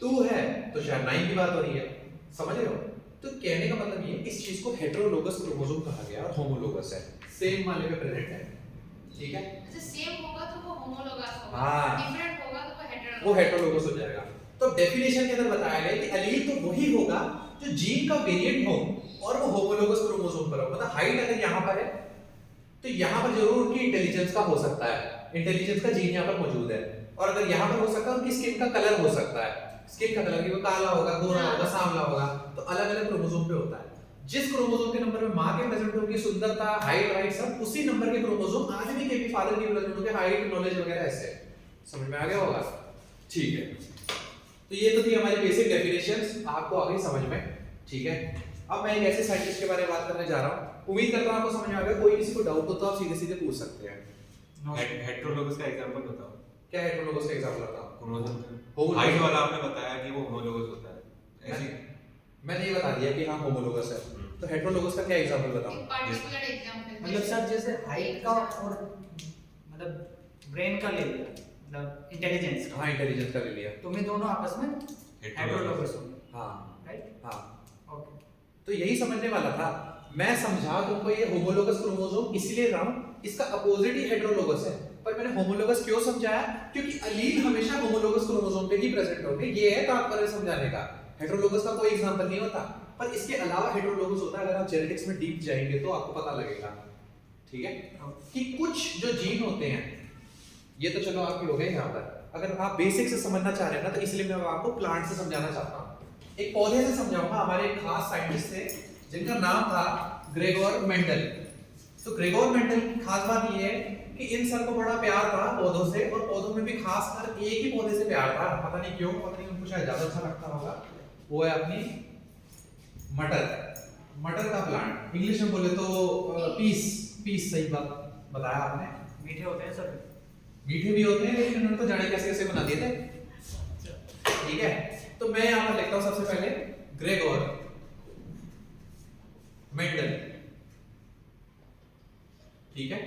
2 है तो शायद 9 की बात हो रही है। समझ रहे हो? तो कहने का मतलब ये इस चीज को हेटेरोलोगस क्रोमोसोम कहा गया और होमोलोगस है, सेम वाले पे प्रेजेंट है। ठीक है, अच्छा सेम होगा तो वो होमोलोगस होगा, हाँ। डिफरेंट होगा तो वो हेटेरोलोगस। वो हेटेरोलोगस हो जाएगा। तो डेफिनेशन के अंदर बताया गया कि एलील तो वही होगा जो जीन का वेरिएंट हो और वो होमोलोगस क्रोमोसोम पर हो। मतलब हाइट अगर यहाँ पर है तो यहाँ पर जरूर उनकी इंटेलिजेंस का हो सकता है, इंटेलिजेंस का जीन यहाँ पर मौजूद है। और अगर यहाँ पर हो सकता है उनकी स्किन का कलर हो सकता है, स्किन का कलर कि वो काला होगा, गोरा होगा, सांवला होगा, तो अलग अलग क्रोमोसोम पे होता है। जिस क्रोमोसोम के नंबर में मां के प्रेजेंट होगी सुंदरता, हाइट वाइट सब, उसी नंबर के क्रोमोसोम आज भी के फादर की प्रेजेंट होंगे, हाइट नॉलेज वगैरह ऐसे। समझ में आ गया होगा? ठीक है, तो ये तो थी हमारी बेसिक डेफिनेशंस, आपको आ गई समझ में। ठीक है, अब मैं एक ऐसे साइंटिस्ट के बारे में बात करने जा रहा हूँ, उम्मीद करता हूँ आपको समझ में आ गया। कोई किसी को डाउट हो तो आप सीधे सीधे पूछ सकते हैं। हेटेरोलोगस का एग्जांपल बताओ। क्या हेटेरोलोगस का एग्जांपल बताऊं? क्रोमोसोम हाइट वाला आपने बताया कि वो होमोलोगस होता है, ऐसे मैंने ये बता दिया कि हाँ होमोलोगस है, तो हेटेरोलोगस का क्या एग्जांपल बताऊं? एक पर्टिकुलर एग्जांपल मतलब सर जैसे हाइट का और मतलब ब्रेन का ले लिया, मतलब इंटेलिजेंस का, हाँ इंटेलिजेंस का ले लिया। तो मैं दोनों आपस में हेटेरोलोगस होंगे, हाँ राइट? हाँ, ओके। तो यही समझने वाला था। मैं समझा तुमको ये होमोलोगस क्रोमोसोम इसलिए रहा हूं, इसका अपोजिट ही हेटेरोलोगस है। पर मैंने होमोलोगस क्यों समझाया? क्योंकि अलील हमेशा होमोलोगस क्रोमोसोम पे ही प्रेजेंट होंगे, ये है तात्पर्य समझाने का। हेटेरोलोगस का कोई एग्जांपल नहीं होता, पर इसके अलावा हेटेरोलोगस होता है। अगर आप जेनेटिक्स में डीप जाएंगे तो आपको पता लगेगा, ठीक है, कि कुछ जो जीन होते हैं, ये तो चलो आपके हो गए यहाँ पर। अगर आप बेसिक से समझना चाह रहे हैं ना, तो इसलिए मैं आपको प्लांट से समझाना चाहता हूँ। एक पौधे से समझाऊंगा। हमारे एक खास साइंटिस्ट थे जिनका नाम था ग्रेगोर मेंडल। तो ग्रेगोर मेंडल की खास बात ये है कि इन सबको बड़ा प्यार था पौधों से, और पौधों में भी खासकर एक ही पौधे से प्यार था, पता नहीं क्यों, पता नहीं उनको शायद ज्यादा अच्छा लगता होगा। वो है अपनी मटर, मटर का प्लांट। इंग्लिश में बोले तो पीस, पीस सही बात बताया आपने। मीठे होते हैं सर, मीठे भी होते हैं, लेकिन उन्होंने तो जाने कैसे कैसे बना दिए थे। ठीक है, तो मैं यहाँ पर लिखता हूँ सबसे पहले ग्रेगोर मेंडल। ठीक है,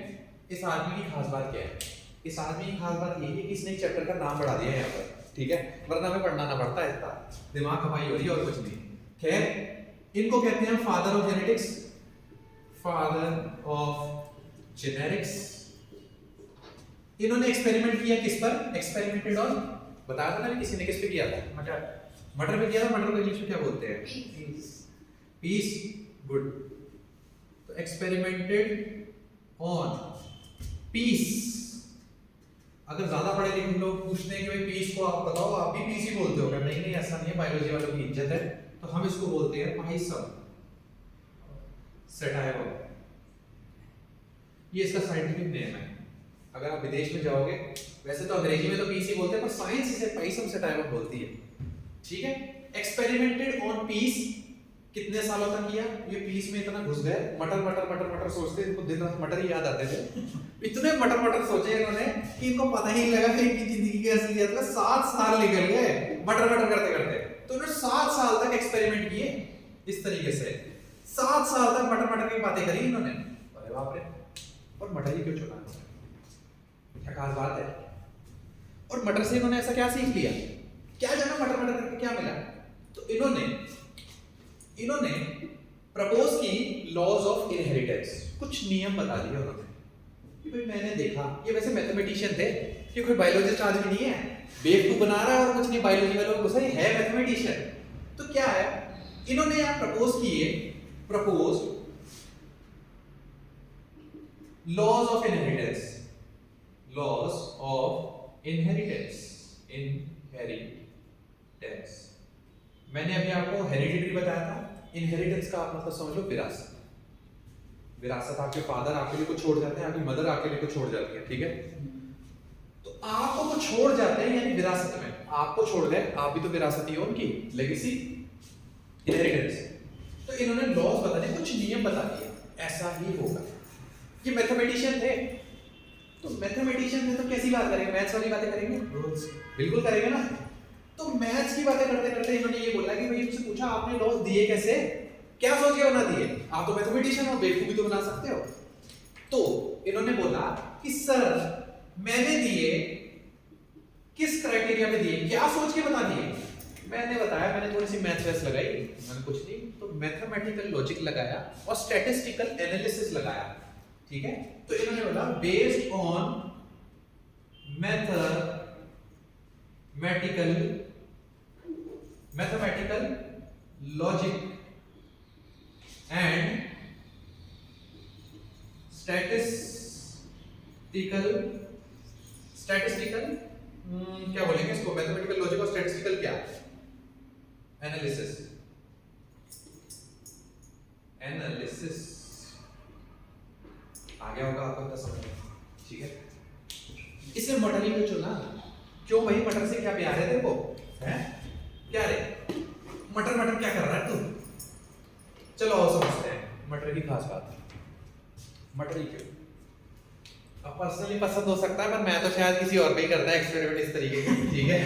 इस आदमी की खास बात क्या है? इस आदमी की खास बात ये है कि इसने एक चैप्टर का नाम बढ़ा दिया है यहाँ पर, ठीक है, वरना हमें पढ़ना ना पड़ता है, इतना दिमाग कमाई हो रही है और कुछ नहीं। खैर, इनको कहते हैं father of genetics, father of genetics. इन्होंने एक्सपेरिमेंट किया किस पर? एक्सपेरिमेंटेड ऑन, बताया था ना किसी ने किस पे किया था? मटर, मटर पे किया था। मटर को इंग्लिश में क्या बोलते हैं? पीस। Peas, good. तो एक्सपेरिमेंटेड ऑन पीस। अगर ज्यादा पढ़े लिखे लोग पूछते हैं कि भाई पीस को आप बताओ, आप भी पीस ही बोलते हो क्या? नहीं नहीं, ऐसा नहीं है, बायोलॉजी वालों की इज्जत है, तो हम इसको बोलते हैं पाइसम सेटाइवम। ये इसका साइंटिफिक नेम है। अगर आप विदेश में जाओगे, वैसे तो अंग्रेजी में तो पीस ही बोलते हैं, पर साइंस इसे पाइसम सेटाइवम बोलती है। ठीक है, एक्सपेरिमेंटेड ऑन पीस। कितने सालों तक किया? ये पीस में इतना घुस गए, मटर मटर मटर मटर सोचते, इनको दिन रात मटर ही याद आते थे। इतने मटर मटर सोचे इन्होंने कि इनको पता ही नहीं लगा कि इनकी जिंदगी की असलियत में 7 साल निकल गए मटर मटर करते करते। तो इन्होंने 7 साल तक एक्सपेरिमेंट किए इस तरीके से। 7 साल तक मटर मटर की बातें करी इन्होंने। अरे बाप रे! और मटर ही क्यों चुना? क्या खास बात है? और मटर से इन्होंने ऐसा क्या सीख लिया? क्या जाना मटर मटर करके क्या मिला? तो इन्होंने प्रपोज की लॉज ऑफ इनहेरिटेंस, कुछ नियम बता दिए उन्होंने कि भाई मैंने देखा, ये वैसे मैथमेटिशियन थे, ये कोई बायोलॉजिस्ट आज भी नहीं है, बेवकूफ बना रहा है और कुछ नहीं, बायोलॉजी वालों को सही है मैथमेटिशियन। तो क्या है, इन्होंने यहाँ प्रपोज किए, propose laws of inheritance, laws of inheritance, inheritance. मैंने अभी आपको हेरिडिटरी बताया था, इनहेरिटेंस का आप मतलब समझ लो विरासत। विरासत आपके फादर आपके लिए कुछ छोड़ जाते हैं, आपकी मदर आपके लिए कुछ छोड़ जाती है, ठीक है। तो आपको कुछ छोड़ जाते हैं, यानी विरासत में आपको छोड़ गए, आप भी तो विरासती हो उनकी, लेगेसी, इनहेरिटेंस। तो इन्होंने लॉज बता दिए, कुछ नियम बता दिए, ऐसा ही होगा। ये मैथमेटिशियन थे, तो मैथमेटिशियन थे तो कैसी बात करेंगे? मैथ्स वाली बातें करेंगे? रूल्स बिल्कुल करेंगे ना। तो मैथ्स की बातें करते करते इन्होंने ये बोला कि भाई उनसे पूछा आपने लॉज दिए कैसे? क्या सोच के बना दिए? आप तो मैथमेटिशियन हो, बेवकूफी तो बना सकते हो। तो इन्होंने बोला कि सर मैंने दिए, किस क्राइटेरिया पे दिए, क्या सोच के बता दिए? मैंने बताया, मैंने थोड़ी सी मैथ वैथ लगाई, मैंने कुछ नहीं तो मैथमेटिकल लॉजिक लगाया और स्टैटिस्टिकल एनालिसिस लगाया, ठीक है। तो इन्होंने बोला based on mathematical logic and statistical क्या बोलेंगे इसको, मैथमेटिकल लॉजिक और स्टैटिस्टिकल क्या, एनालिसिस आ गया होगा आपको तो समझ में, ठीक है। इसे मटर ही क्यों चुना? क्यों भाई, मटर से क्या प्यार है तेरे को, हैं? क्या रे मटर मटर क्या कर रहा है तू? चलो आओ समझते हैं मटर की खास बात। मटर ही क्यों? अब पर्सनली पसंद हो सकता है, पर मैं तो शायद किसी और पे ही करता है एक्सपेरिमेंट इस तरीके के, ठीक है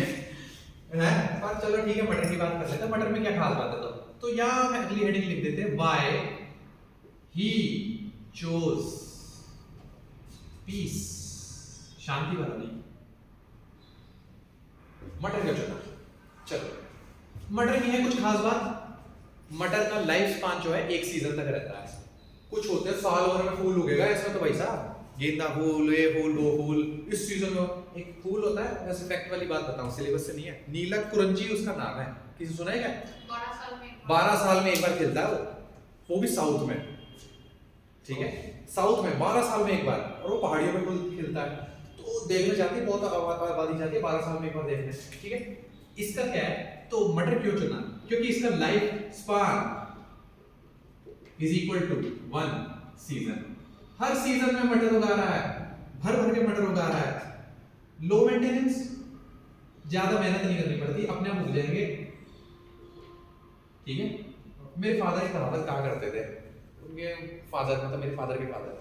हैं? पर चलो ठीक है, मटर की बात कर लेते हैं। मटर में क्या खास बात है? तो यहाँ अगली हेडिंग लिख देते हैं, व्हाई ही चोज पीस, शांति बनानी। मटर क्यों चुना? चलो, मटर की है कुछ खास बात। मटर का लाइफ स्पान जो है एक सीजन तक रहता है। कुछ होते हैं साल भर में फूल उगेगा, इसमें तो भाई साहब गेंदा फूल, ये फूल, वो फूल, इस सीजन में एक फूल होता है। वैसे फैक्ट वाली बात बताऊं, सिलेबस से नहीं है, नीलक कुरंजी उसका नाम है, किसी सुना है क्या? 12 साल में एक बार खिलता है वो भी साउथ में, ठीक है, साउथ में 12 साल में एक बार, और वो पहाड़ियों में खिलता है। तो देखने जाती है, बहुत आबादी जाती है 12 साल में एक बार देखने, ठीक है। इसका क्या है, तो मटर क्यों चुना? क्योंकि इसका life span is equal to 1 season. हर सीजन में मटर उगा रहा है, भर भर के मटर उगा रहा है। लो मेंटेनेंस, ज्यादा मेहनत नहीं करनी पड़ती, अपने आप उग जाएंगे, ठीक है। मेरे फादर एक कहावत कहा करते थे, उनके फादर मतलब मेरे फादर के फादर,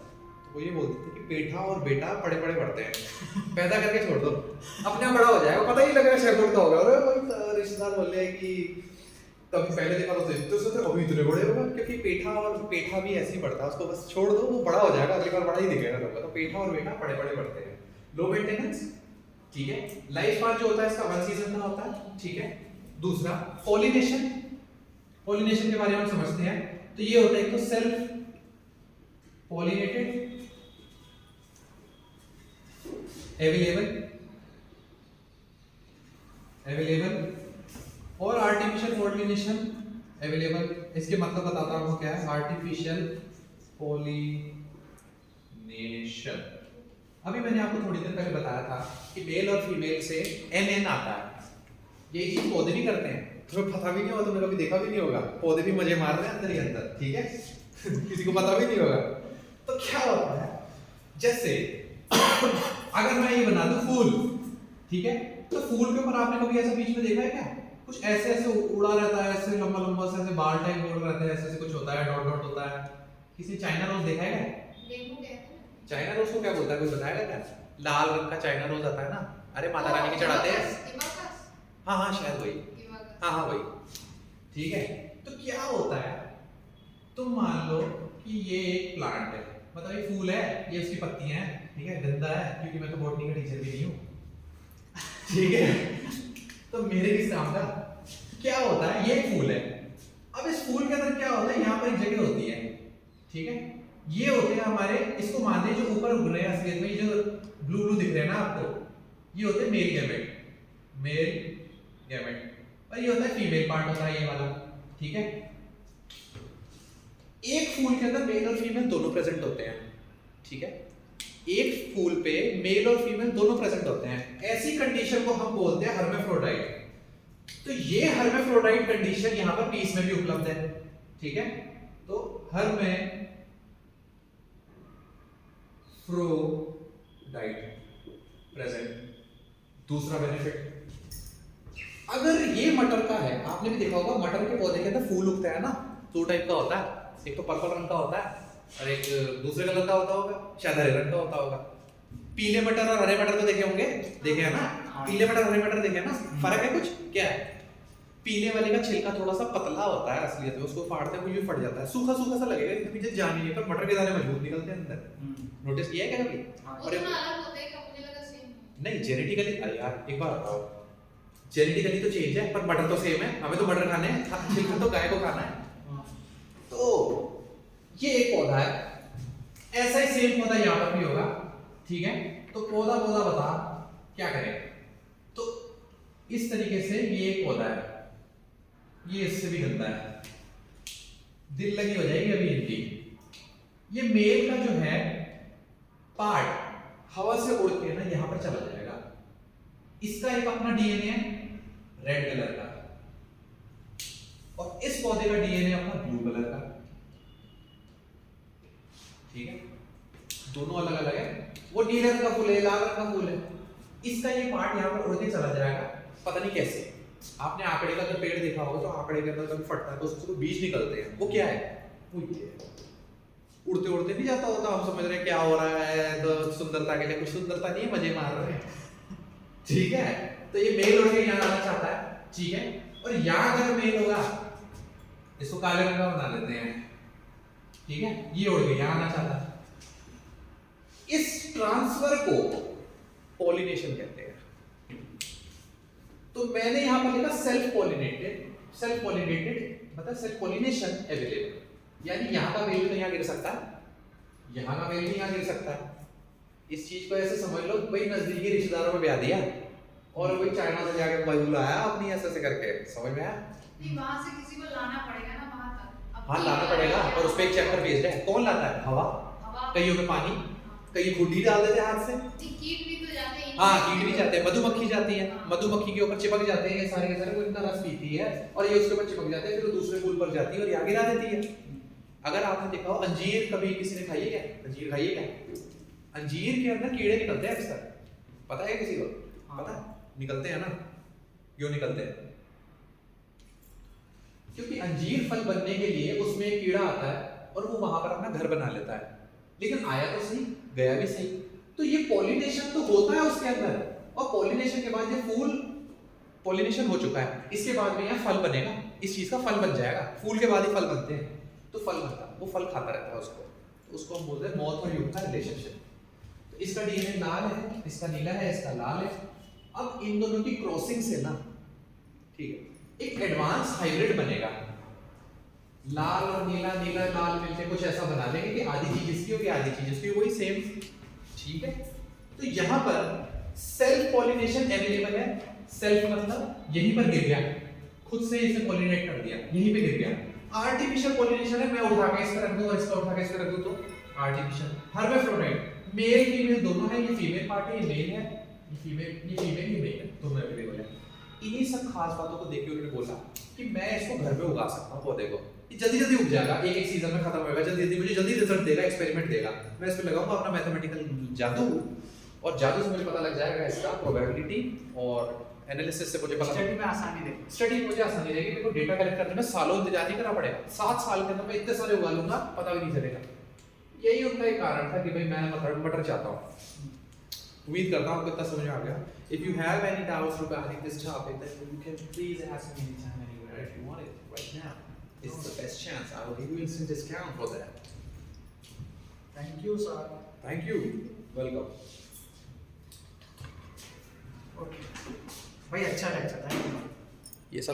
वो ये बोलते थे कि पेठा और बेटा पड़े पड़े बढ़ते हैं, पैदा करके छोड़ दो अपने आप बड़ा हो जाएगा, पता ही लगेगा शेरपुर का होगा। अरे भाई रिश्तेदार बोल रहे हैं कि कभी पहले देखा तो सोचते अभी इतने बड़े होगा, क्योंकि पेठा भी ऐसे ही बढ़ता है, उसको बस छोड़ दो वो बड़ा हो जाएगा, अगली बार बड़ा ही दिखेगा लोगों। तो पेठा और बेटा पड़े पड़े बढ़ते हैं, लो मेंटेनेंस, ठीक है। लाइफ स्पान जो होता है इसका 1 सीजन का होता है, ठीक है। दूसरा पॉलिनेशन के बारे में हम समझते हैं। तो ये होता है एक तो सेल्फ पॉलिनेटेड, अवेलेबल और आर्टिफिशियल पॉलिनेशन अवेलेबल। इसके मतलब बताता हूं क्या है आर्टिफिशियल पॉलिनेशन। अभी मैंने आपको थोड़ी देर पहले बताया था कि मेल और फीमेल से NN आता है। ये चीज पौधे भी करते हैं, तुम्हें पता भी नहीं होगा, तुमने कभी देखा भी नहीं होगा, पौधे भी मजे मार रहे हैं अंदर ही अंदर, ठीक है किसी को पता भी नहीं होगा। तो क्या होता है, जैसे अगर मैं ये बना दूं फूल, ठीक है, तो फूल के ऊपर आपने कभी ऐसा बीच में देखा है क्या? कुछ ऐसे ऐसे उड़ा रहता है, ऐसे लंबा लंबा से ऐसे बाल टाइप उड़ रहता है, ऐसे ऐसे कुछ होता है, डॉट डॉट होता है। किसी चाइना रोज देखा है क्या? चाइना रोज को क्या बोलता है, कोई बताएगा क्या? लाल रंग का चाइना रोज आता है ना, अरे माता रानी की चढ़ाते हैं। हाँ हाँ शायद वही, हाँ वही, ठीक है। तो क्या होता है, तुम मान लो कि ये एक प्लांट है, मतलब ये फूल है, ये उसकी पत्तियां हैं, ठीक है, गंदा है क्योंकि मैं तो बॉटनी का टीचर भी नहीं हूँ, ठीक है। तो मेरे किस काम का क्या होता है, ये फूल है। अब इस फूल के अंदर क्या होता है, यहाँ पर एक जगह होती है, ठीक है, ये होते हैं हमारे, इसको मान लीजिए जो ऊपर उग रहे हैं असलियत में, ये जो ब्लू ब्लू दिख रहे हैं ना आपको, ये होते हैं मेल गैमेट, और ये होता है फीमेल पार्ट होता है ये वाला, ठीक है। एक फूल के अंदर मेल और फीमेल दोनों प्रेजेंट होते हैं, ठीक है। एक फूल पे मेल और फीमेल दोनों प्रेजेंट होते हैं, ऐसी कंडीशन को हम बोलते हैं हर्मेफ्रोडाइट। तो ये हर्मेफ्रोडाइट कंडीशन यहां पर पीस में भी उपलब्ध है, ठीक है। तो हर्मेफ्रोडाइट प्रेजेंट। दूसरा बेनिफिट, अगर ये मटर का है, आपने भी देखा होगा मटर के पौधे के अंदर फूल उगता है ना, दो टाइप का होता है, एक तो पर्पल रंग का होता है और एक दूसरे कलर का होता होगा, शायद हरे रंग का होता होगा। पीले मटर और हरे मटर तो देखे होंगे, देखे हैं ना, पीले मटर हरे मटर देखे हैं ना, फर्क है कुछ क्या है? पीले वाले का छिलका थोड़ा सा पतला होता है असलियत में, उसको फाड़ते हैं कुछ भी फट जाता है, सूखा सूखा सा लगेगा इसके पीछे जान ही नहीं, पर मटर के दाने मजबूत निकलते हैं अंदर। नोटिस किया है क्या कभी? वो और थोड़ा अलग होता है क्या? मुझे लगा सेम। नहीं जेनेटिकली, अरे यार एक बार बताओ, जेनेटिकली तो चेंज है पर मटर तो सेम है, हमें तो मटर खाने हैं, छिलका तो गाय को खाना है। तो ये एक पौधा है, ऐसा ही सेम पौधा यहाँ पर भी होगा, ठीक है? तो पौधा बता क्या करें? तो इस तरीके से ये एक पौधा है, ये इससे भी गंदा है, दिल लगी हो जाएगी अभी इनकी। ये मेल का जो है पार्ट हवा से उड़ के ना यहां पर चला जाएगा, इसका एक अपना डीएनए है रेड कलर का, और इस पौधे का डीएनए अपना ब्लू कलर का, ठीक है? दोनों अलग अलग है, वो नीले रंग का फूल है, लाल रंग का फूल है, इसका ये पार्ट यहां पर उड़ के चला जाएगा, पता नहीं कैसे। आपने आंकड़े का जब पेड़ देखा होगा तो आंकड़े के अंदर कभी फटता है तो उससे तो बीज निकलते हैं, वो क्या है? वो ये है, उड़ते उड़ते नहीं जाता होता, हम समझ रहे हैं क्या हो रहा है, तो सुंदरता के लिए, कुछ सुंदरता नहीं है, मजे मार रहे हैं, ठीक है? तो ये मेल उड़ के यहाँ आना चाहता है, ठीक है? और यहाँ अगर मेल होगा, इसको काले रंग का बना लेते हैं, ठीक है? ये उड़ के यहाँ आना चाहता है। इस ट्रांसफर को पॉलिनेशन कहते हैं। तो मैंने यहां पर लिखा सेल्फ पॉलिनेटेड मतलब सेल्फ पॉलिनेशन अवेलेबल, यानी यहां का मेल तो यहां गिर सकता है, यहां का मेल भी यहां गिर सकता है। इस चीज को ऐसे समझ लो भाई नजदीकी रिश्तेदारों में ब्याह दिया और वही चाइना से जाके बहू लाया अपनी ऐसे करके, समझ में आया? नहीं वहां से किसी को लाना पड़ेगा ना वहां तक। अब हाँ लाना पड़ेगा, और उस पे एक चैप्टर भेज रहे हैं, कौन लाता है? हवा, हवा कईयों में पानी, कई खुडी डाल देते हैं हाथ से, कीट भी तो जाते हैं। हाँ कीट भी जाते हैं, मधुमक्खी जाती है, मधुमक्खी के ऊपर चिपक जाते हैं ये सारे के सारे, वो इनका रस पीती है और ये उसके ऊपर चिपक जाते हैं, फिर वो दूसरे फूल पर जाती है और यहाँ गिरा देती है। अगर आपने देखा हो अंजीर, कभी किसी ने खाई है क्या? अंजीर खाई है क्या? अंजीर के अंदर कीड़े निकलते हैं अक्सर, पता है किसी को? पता है निकलते हैं ना, क्यों निकलते हैं? क्योंकि अंजीर फल बनने के लिए उसमें एक कीड़ा आता है और वो वहां पर अपना घर बना लेता है, लेकिन आया तो सही, गया भी सही। तो ये पॉलिनेशन तो होता है उसके अंदर, और पॉलिनेशन के बाद ये फूल पॉलिनेशन हो चुका है, इसके बाद में यहाँ फल बनेगा, इस चीज का फल बन जाएगा, फूल के बाद ही फल बनते हैं, तो फल बनता है, वो फल खाता रहता है उसको, तो उसको हम बोलते हैं मौत और युग का रिलेशनशिप। तो इसका डीएनए लाल है, इसका नीला है, इसका लाल है। अब इन दोनों की क्रॉसिंग से ना, ठीक है, एक एडवांस हाइब्रिड बनेगा, लाल और नीला, नीला लाल मिलके कुछ ऐसा बना लेंगे कि आधी चीज इसकी होगी आधी चीज इसकी, वही सेम, ठीक है? तो यहाँ पर सेल्फ पॉलिनेशन अवेलेबल है, सेल्फ मतलब यहीं पर गिर गया, खुद से इसे पॉलिनेट कर दिया, यहीं पे गिर गया। आर्टिफिशियल पॉलिनेशन है, मैं उठा के इस पर रख दूं और इसका उठा के इस पर रख दूं, तो आर्टिफिशियल। हर्माफ्रोडाइट, मेल फीमेल दोनों है, ये फीमेल पार्ट है, ये मेल है, ये फीमेल, ये मेल है, दोनों अवेलेबल है। इन्हीं सब खास बातों को देख के उन्होंने बोला कि मैं इसको घर पे उगा सकता हूँ पौधे को, जल्दी जल्दी उग जाएगा, एक एक सीजन में खत्म होगा, जल्दी जल्दी मुझे जल्दी रिजल्ट देगा, एक्सपेरिमेंट देगा, मैं इस पे लगाऊंगा अपना मैथमेटिकल जादू, और जादू से मुझे पता लग जाएगा इसका प्रोबेबिलिटी, और एनालिसिस से मुझे पता स्टडी में आसानी देगी, स्टडी मुझे आसानी रहेगी, मेरे को डेटा कलेक्ट करने में सालों इंतजार नहीं करना पड़ेगा, 7 साल के अंदर मैं इतने सारे उगा लूंगा, पता भी नहीं चलेगा। यही उनका एक कारण था कि भाई मैं मटर चाहता हूँ। उम्मीद करता हूँ आपको इतना समझ आ गया। If you have any doubts regarding this topic, then you can please ask me anytime, anywhere. If you want it right now, this is the best chance. I will give you instant discount for that. Thank you sir. Thank you. Welcome. Okay भाई, अच्छा lecture था। ये सब